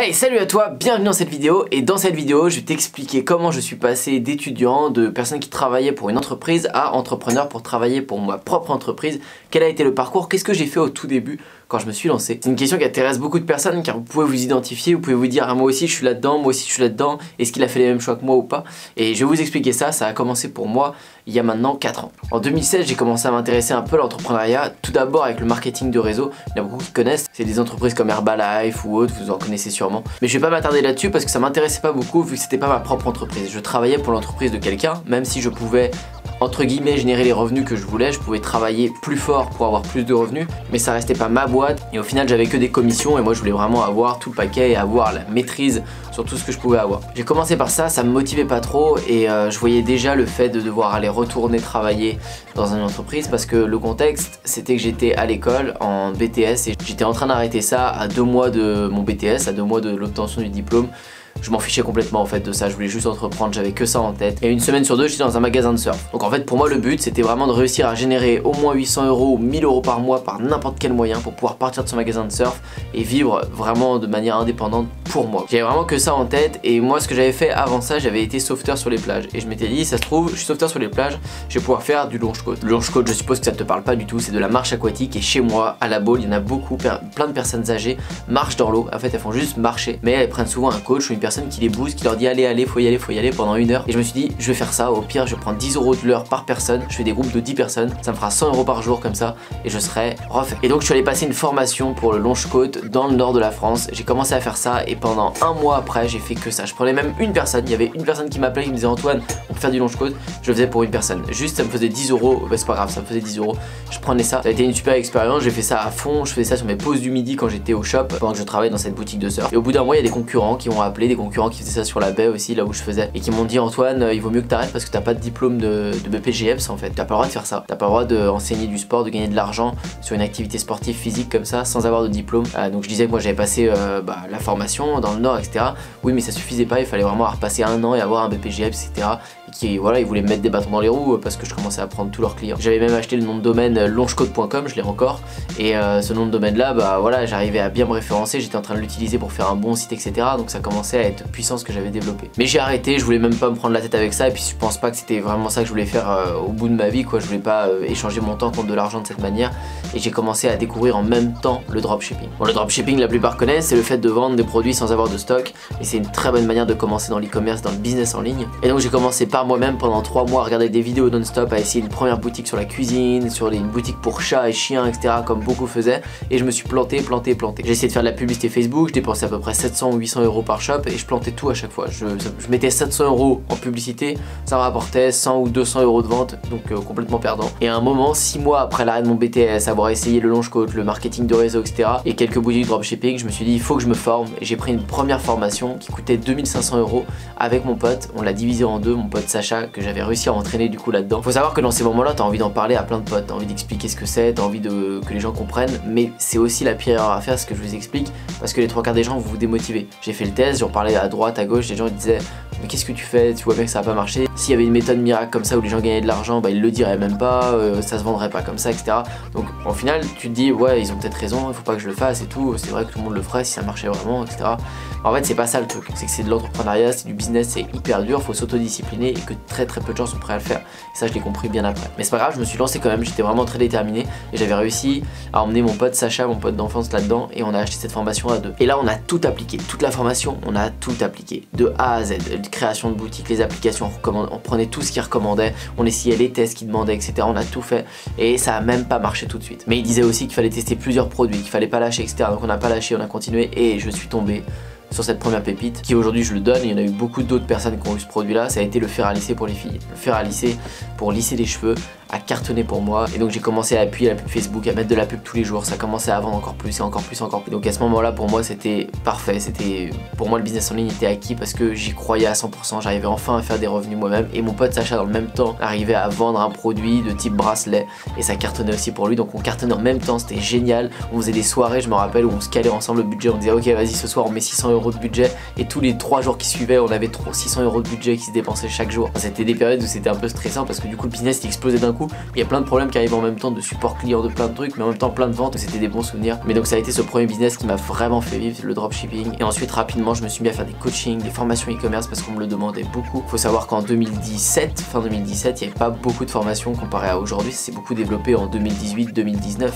Hey, salut à toi, bienvenue dans cette vidéo. Et dans cette vidéo je vais t'expliquer comment je suis passé d'étudiant, de personne qui travaillait pour une entreprise à entrepreneur pour travailler pour ma propre entreprise. Quel a été le parcours, qu'est-ce que j'ai fait au tout début quand je me suis lancé. C'est une question qui intéresse beaucoup de personnes car vous pouvez vous identifier, vous pouvez vous dire ah, moi aussi je suis là-dedans, moi aussi je suis là-dedans, est-ce qu'il a fait les mêmes choix que moi ou pas. Et je vais vous expliquer ça, ça a commencé pour moi il y a maintenant 4 ans. En 2016 j'ai commencé à m'intéresser un peu à l'entrepreneuriat, tout d'abord avec le marketing de réseau. Il y en a beaucoup qui connaissent, c'est des entreprises comme Herbalife ou autres, vous en connaissez sûrement. Mais je vais pas m'attarder là-dessus parce que ça m'intéressait pas beaucoup vu que c'était pas ma propre entreprise. Je travaillais pour l'entreprise de quelqu'un, même si je pouvais entre guillemets générer les revenus que je voulais, je pouvais travailler plus fort pour avoir plus de revenus, mais ça restait pas ma boîte et au final j'avais que des commissions et moi je voulais vraiment avoir tout le paquet et avoir la maîtrise sur tout ce que je pouvais avoir. J'ai commencé par ça, ça me motivait pas trop et je voyais déjà le fait de devoir aller retourner travailler dans une entreprise parce que le contexte c'était que j'étais à l'école en BTS et j'étais en train d'arrêter ça à 2 mois de mon BTS, à 2 mois de l'obtention du diplôme. Je m'en fichais complètement en fait de ça, je voulais juste entreprendre, j'avais que ça en tête. Et une semaine sur deux j'étais dans un magasin de surf. Donc en fait pour moi le but c'était vraiment de réussir à générer au moins 800 € ou 1000 € par mois par n'importe quel moyen pour pouvoir partir de ce magasin de surf et vivre vraiment de manière indépendante pour moi. J'avais vraiment que ça en tête et moi ce que j'avais fait avant ça, j'avais été sauveteur sur les plages. Et je m'étais dit ça se trouve je suis sauveteur sur les plages, je vais pouvoir faire du longe-côte. Le longe-côte je suppose que ça te parle pas du tout, c'est de la marche aquatique et chez moi à la Baule il y en a beaucoup, plein de personnes âgées marchent dans l'eau. En fait elles font juste marcher mais elles prennent souvent un coach ou une personne qui les booste, qui leur dit allez, faut y aller pendant 1 heure. Et je me suis dit je vais faire ça, au pire je vais prendre 10 € de l'heure par personne, je fais des groupes de 10 personnes, ça me fera 100 € par jour comme ça et je serai refait. Et donc je suis allé passer une formation pour le longe-côte dans le nord de la France, j'ai commencé à faire ça et pendant 1 mois après j'ai fait que ça. Je prenais même une personne, il y avait une personne qui m'appelait, qui me disait Antoine on peut faire du longe-côte, je le faisais pour une personne. Juste ça me faisait 10 €, bah, c'est pas grave, ça me faisait 10 €, je prenais ça. Ça a été une super expérience, j'ai fait ça à fond, je faisais ça sur mes pauses du midi quand j'étais au shop, pendant que je travaillais dans cette boutique de surf. Et au bout d'un mois il y a des concurrents qui m'ont appelé, des concurrents qui faisaient ça sur la baie aussi là où je faisais et qui m'ont dit Antoine il vaut mieux que t'arrêtes parce que t'as pas de diplôme de BPGEPS en fait, t'as pas le droit de faire ça, t'as pas le droit d'enseigner du sport, de gagner de l'argent sur une activité sportive physique comme ça sans avoir de diplôme. Donc je disais que moi j'avais passé la formation dans le nord etc. Oui mais ça suffisait pas, il fallait vraiment repasser 1 an et avoir un BPGEPS etc. Et qui voilà ils voulaient me mettre des bâtons dans les roues parce que je commençais à prendre tous leurs clients. J'avais même acheté le nom de domaine longecote.com, je l'ai encore et ce nom de domaine là bah voilà j'arrivais à bien me référencer, j'étais en train de l'utiliser pour faire un bon site etc. Donc ça commençait à être puissant ce que j'avais développé. Mais j'ai arrêté, je voulais même pas me prendre la tête avec ça et puis je pense pas que c'était vraiment ça que je voulais faire au bout de ma vie quoi, je voulais pas échanger mon temps contre de l'argent de cette manière et j'ai commencé à découvrir en même temps le dropshipping. Bon le dropshipping la plupart connaissent, c'est le fait de vendre des produits sans avoir de stock et c'est une très bonne manière de commencer dans l'e-commerce, dans le business en ligne. Et donc j'ai commencé par moi-même pendant 3 mois à regarder des vidéos non-stop, à essayer une première boutique sur la cuisine, sur une boutique pour chats et chiens etc. comme beaucoup faisaient et je me suis planté. J'ai essayé de faire de la publicité Facebook, je dépensais à peu près 700 ou 800 € par shop et je plantais tout à chaque fois. Je mettais 700 € en publicité, ça me rapportait 100 ou 200 € de vente, donc complètement perdant. Et à un moment, 6 mois après l'arrêt de mon BTS, avoir essayé le longe-côte, le marketing de réseau, etc. et quelques boutiques de dropshipping, je me suis dit il faut que je me forme et j'ai pris une première formation qui coûtait 2500 € avec mon pote. On l'a divisé en deux, mon pote Sacha, que j'avais réussi à entraîner du coup là-dedans. Faut savoir que dans ces moments-là, t'as envie d'en parler à plein de potes, t'as envie d'expliquer ce que c'est, t'as envie que les gens comprennent, mais c'est aussi la pire erreur à faire, ce que je vous explique, parce que les 3 quarts des gens vont vous démotiver. J'ai fait le test, j'en parlais à droite, à gauche, les gens ils disaient mais qu'est-ce que tu fais, tu vois bien que ça va pas marcher. S'il y avait une méthode miracle comme ça où les gens gagnaient de l'argent, bah ils le diraient même pas, ça se vendrait pas comme ça, etc. Donc au final tu te dis ouais ils ont peut-être raison, il faut pas que je le fasse et tout, c'est vrai que tout le monde le ferait si ça marchait vraiment, etc. En fait c'est pas ça le truc, c'est que c'est de l'entrepreneuriat, c'est du business, c'est hyper dur, faut s'autodiscipliner et que très peu de gens sont prêts à le faire. Et ça je l'ai compris bien après. Mais c'est pas grave, je me suis lancé quand même, j'étais vraiment très déterminé et j'avais réussi à emmener mon pote Sacha, mon pote d'enfance là-dedans et on a acheté cette formation à 2. Et là on a tout appliqué, toute la formation, on a tout appliqué de A à Z, création de boutique, les applications, on prenait tout ce qu'il recommandait, on essayait les tests qu'il demandait, etc. On a tout fait et ça a même pas marché tout de suite. Mais il disait aussi qu'il fallait tester plusieurs produits, qu'il fallait pas lâcher, etc. Donc on n'a pas lâché, on a continué et je suis tombé sur cette première pépite qui aujourd'hui je le donne. Il y en a eu beaucoup d'autres personnes qui ont eu ce produit là, ça a été le fer à lisser pour les filles. Le fer à lisser pour lisser les cheveux a cartonné pour moi et donc j'ai commencé à appuyer la pub Facebook, à mettre de la pub tous les jours, ça commençait à vendre encore plus et encore plus. Donc à ce moment là pour moi c'était parfait, pour moi le business en ligne était acquis parce que j'y croyais à 100%, j'arrivais enfin à faire des revenus moi-même et mon pote Sacha dans le même temps arrivait à vendre un produit de type bracelet et ça cartonnait aussi pour lui, donc on cartonnait en même temps, c'était génial. On faisait des soirées je me rappelle où on se calait ensemble le budget, on disait ok vas-y ce soir on met 600 € de budget et tous les 3 jours qui suivaient on avait 600 € de budget qui se dépensait chaque jour. C'était des périodes où c'était un peu stressant parce que du coup le business il explosait d'un coup. beaucoup. Il y a plein de problèmes qui arrivent en même temps, de support client, de plein de trucs, mais en même temps plein de ventes. C'était des bons souvenirs. Mais donc ça a été ce premier business qui m'a vraiment fait vivre, le dropshipping. Et ensuite rapidement je me suis mis à faire des coachings, des formations e-commerce parce qu'on me le demandait beaucoup. Faut savoir qu'en 2017, fin 2017, il n'y avait pas beaucoup de formations comparé à aujourd'hui. Ça s'est beaucoup développé en 2018-2019, mais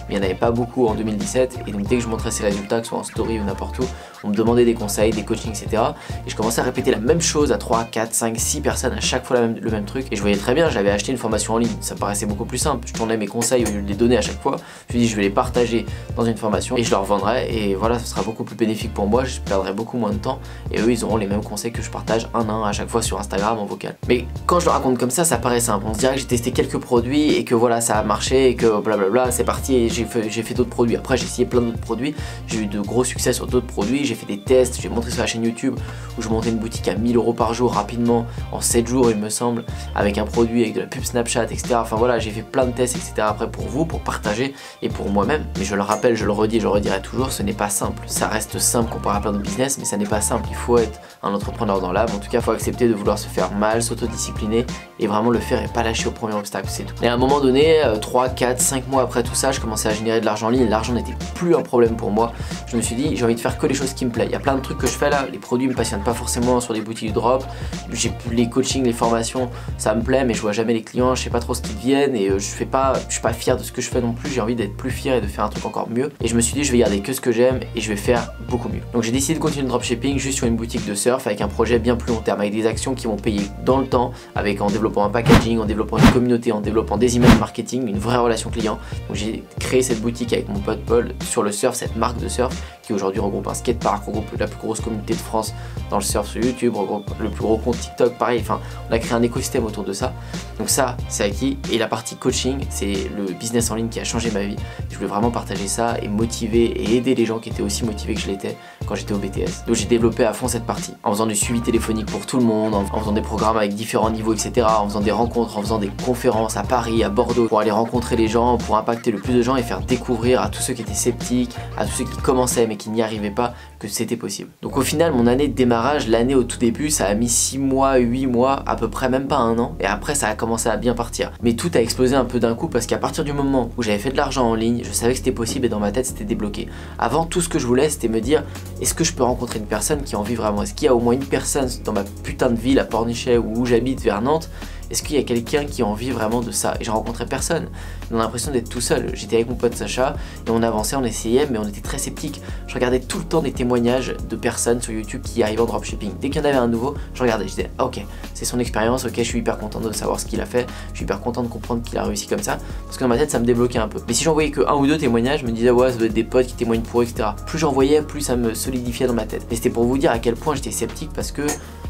il n'y en avait pas beaucoup en 2017. Et donc dès que je montrais ces résultats, que ce soit en story ou n'importe où, on me demandait des conseils, des coachings, etc. Et je commençais à répéter la même chose à 3, 4, 5, 6 personnes, à chaque fois le même truc. Et je voyais très bien, j'avais acheté une formation en ligne, ça me paraissait beaucoup plus simple. Je tournais mes conseils au lieu de les donner à chaque fois. Je me dis je vais les partager dans une formation et je leur vendrai. Et voilà, ce sera beaucoup plus bénéfique pour moi, je perdrai beaucoup moins de temps. Et eux, ils auront les mêmes conseils que je partage un à un à chaque fois sur Instagram en vocal. Mais quand je le raconte comme ça paraît simple. On se dirait que j'ai testé quelques produits et que voilà, ça a marché et que blablabla, c'est parti et j'ai fait d'autres produits. Après, j'ai essayé plein d'autres produits, j'ai eu de gros succès sur d'autres produits, j'ai fait des tests, j'ai montré sur la chaîne YouTube où je montais une boutique à 1000 € par jour rapidement, en 7 jours il me semble, avec un produit, avec de la pub Snapchat, etc. Enfin voilà, j'ai fait plein de tests, etc. après pour vous, pour partager et pour moi-même. Mais je le rappelle, je le redis et je le redirai toujours, ce n'est pas simple. Ça reste simple comparé à plein de business, mais ça n'est pas simple. Il faut être un entrepreneur dans l'âme. En tout cas, il faut accepter de vouloir se faire mal, s'autodiscipliner et vraiment le faire et pas lâcher au premier obstacle, c'est tout. Et à un moment donné, 3, 4, 5 mois après tout ça, je commençais à générer de l'argent en ligne. L'argent n'était plus un problème pour moi. Je me suis dit, j'ai envie de faire que les choses qui me plaisent. Il y a plein de trucs que je fais là, les produits me passionnent pas forcément sur les boutiques de drop. J'ai les coachings, les formations, ça me plaît, mais je vois jamais les clients, je sais pas trop ce qu'ils deviennent et je suis pas fier de ce que je fais non plus. J'ai envie d'être plus fier et de faire un truc encore mieux. Et je me suis dit, je vais garder que ce que j'aime et je vais faire beaucoup mieux. Donc j'ai décidé de continuer le dropshipping juste sur une boutique de surf avec un projet bien plus long terme, avec des actions qui vont payer dans le temps, avec en développant un packaging, en développant une communauté, en développant des emails marketing, une vraie relation client. Donc j'ai créé cette boutique avec mon pote Paul sur le surf, cette marque de surf qui aujourd'hui regroupe un skatepark, regroupe la plus grosse communauté de France dans le surf sur YouTube, regroupe le plus gros compte TikTok, pareil, enfin on a créé un écosystème autour de ça. Donc ça c'est acquis. Et la partie coaching, c'est le business en ligne qui a changé ma vie. Je voulais vraiment partager ça et motiver et aider les gens qui étaient aussi motivés que je l'étais quand j'étais au BTS. Donc j'ai développé à fond cette partie en faisant du suivi téléphonique pour tout le monde, en faisant des programmes avec différents niveaux, etc. En faisant des rencontres, en faisant des conférences à Paris, à Bordeaux, pour aller rencontrer les gens, pour impacter le plus de gens et faire découvrir à tous ceux qui étaient sceptiques, à tous ceux qui commençaient mais qui n'y arrivaient pas, que c'était possible. Donc au final, mon année de démarrage, l'année au tout début, ça a mis 6 mois, 8 mois, à peu près même pas un an. Et après, ça a commencé à bien partir. Mais tout a explosé un peu d'un coup parce qu'à partir du moment où j'avais fait de l'argent en ligne, je savais que c'était possible et dans ma tête, c'était débloqué. Avant, tout ce que je voulais, c'était me dire, est-ce que je peux rencontrer une personne qui en vit vraiment? Est-ce qu'il y a au moins une personne dans ma putain de ville à Pornichet ou où j'habite vers Nantes? Est-ce qu'il y a quelqu'un qui en vit vraiment de ça? Et j'ai rencontré personne. On a l'impression d'être tout seul. J'étais avec mon pote Sacha et on avançait, on essayait, mais on était très sceptiques. Je regardais tout le temps des témoignages de personnes sur YouTube qui arrivaient en dropshipping. Dès qu'il y en avait un nouveau, je regardais, je disais ah, ok, c'est son expérience, ok, je suis hyper content de savoir ce qu'il a fait, je suis hyper content de comprendre qu'il a réussi comme ça, parce que dans ma tête ça me débloquait un peu. Mais si j'en voyais que un ou deux témoignages, je me disais ouais, ça doit être des potes qui témoignent pour eux, etc. Plus j'en voyais, plus ça me solidifiait dans ma tête. Et c'était pour vous dire à quel point j'étais sceptique parce que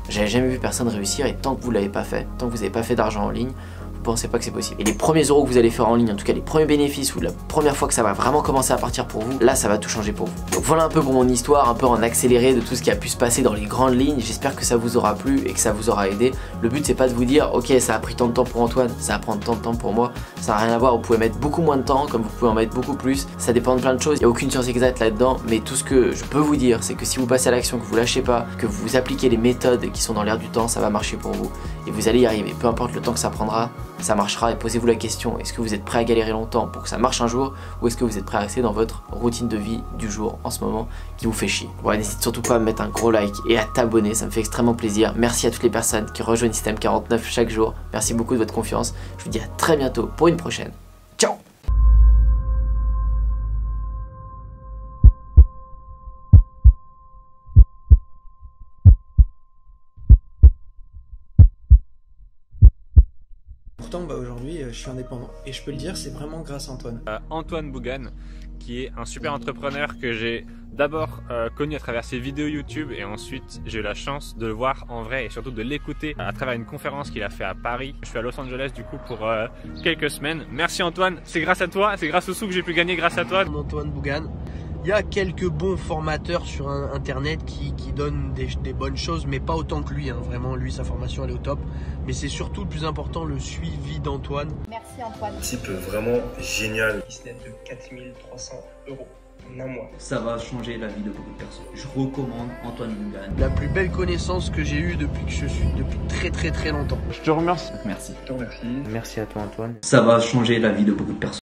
j'avais jamais vu personne réussir et tant que vous l'avez pas fait, tant que vous n'avez pas fait d'argent en ligne, vous pensez pas que c'est possible. Et les premiers euros que vous allez faire en ligne, en tout cas les premiers bénéfices ou la première fois que ça va vraiment commencer à partir pour vous, là ça va tout changer pour vous. Donc voilà un peu pour mon histoire, un peu en accéléré de tout ce qui a pu se passer dans les grandes lignes. J'espère que ça vous aura plu et que ça vous aura aidé. Le but c'est pas de vous dire ok ça a pris tant de temps pour Antoine, ça va prendre tant de temps pour moi, ça n'a rien à voir, vous pouvez mettre beaucoup moins de temps comme vous pouvez en mettre beaucoup plus, ça dépend de plein de choses, il n'y a aucune science exacte là-dedans, mais tout ce que je peux vous dire c'est que si vous passez à l'action, que vous lâchez pas, que vous appliquez les méthodes qui sont dans l'air du temps, ça va marcher pour vous et vous allez y arriver, peu importe le temps que ça prendra, ça marchera. Et posez-vous la question, est-ce que vous êtes prêt à galérer longtemps pour que ça marche un jour, ou est-ce que vous êtes prêt à rester dans votre routine de vie du jour en ce moment qui vous fait chier? Voilà, n'hésite surtout pas à me mettre un gros like et à t'abonner, ça me fait extrêmement plaisir. Merci à toutes les personnes qui rejoignent Système 49 chaque jour, merci beaucoup de votre confiance, je vous dis à très bientôt pour une prochaine. Ciao. Pourtant, aujourd'hui, je suis indépendant. Et je peux le dire, c'est vraiment grâce à Antoine. Antoine Bougan, qui est un super entrepreneur que j'ai d'abord connu à travers ses vidéos YouTube et ensuite j'ai eu la chance de le voir en vrai et surtout de l'écouter à travers une conférence qu'il a fait à Paris. Je suis à Los Angeles du coup pour quelques semaines. Merci Antoine, c'est grâce à toi, c'est grâce aux sous que j'ai pu gagner grâce à toi. Antoine Bougan. Il y a quelques bons formateurs sur internet qui donnent des bonnes choses, mais pas autant que lui, hein. Vraiment, lui, sa formation, elle est au top. Mais c'est surtout le plus important, le suivi d'Antoine. Merci Antoine. Type vraiment génial. Business de 4300 €. en un mois. Ça va changer la vie de beaucoup de personnes. Je recommande Antoine Bougagne. La plus belle connaissance que j'ai eue depuis que je suis, depuis très longtemps. Je te remercie. Merci. Je te remercie. Merci à toi Antoine. Ça va changer la vie de beaucoup de personnes.